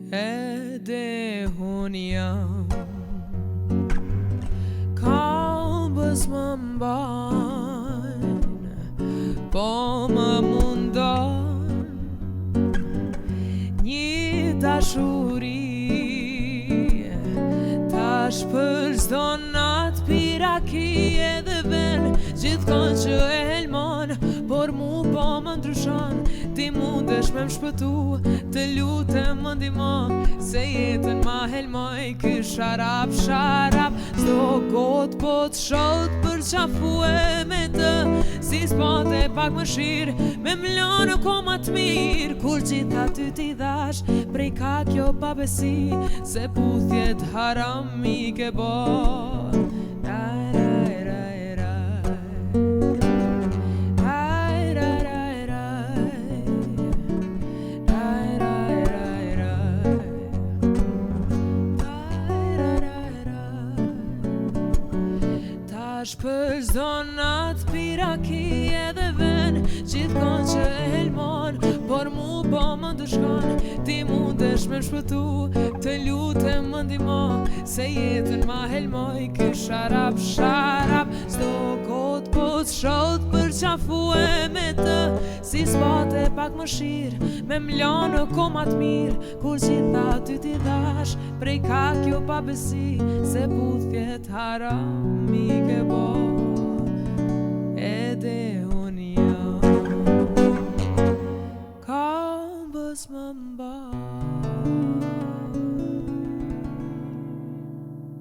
Edhe hun jam Kambës më mbajnë Po më mundon Një dashuri Tash për çdo natë piraki edhe ven Gjithkon që e helmon Por mu po më ndryshon Ti mundesh me më shpëtu Të lutem më ndihmo Se jetën ma helmoj Ky sharap S'do kot po t'shot Për qafue me të Si s'pate pak më shirë Me mlonë koma t'mirë Kur gjitha ty t'i dhash Prej ka kjo pabesi Se puthjet haram mi ke bo Për çdo natë piraki edhe ven Gjithkon që e helmon Por mu po më ndëshkon Ti mundesh me shpëtu Të lutem më ndihmo Se jetën ma helmoj Ky sharap S'do kot po t'shot Për qafue me të Si s'pate pak më shirë Me mlonë koma t'mirë Kur gjitha ty t'i dhash Prej ka kjo pabesi Se puthjet haram mi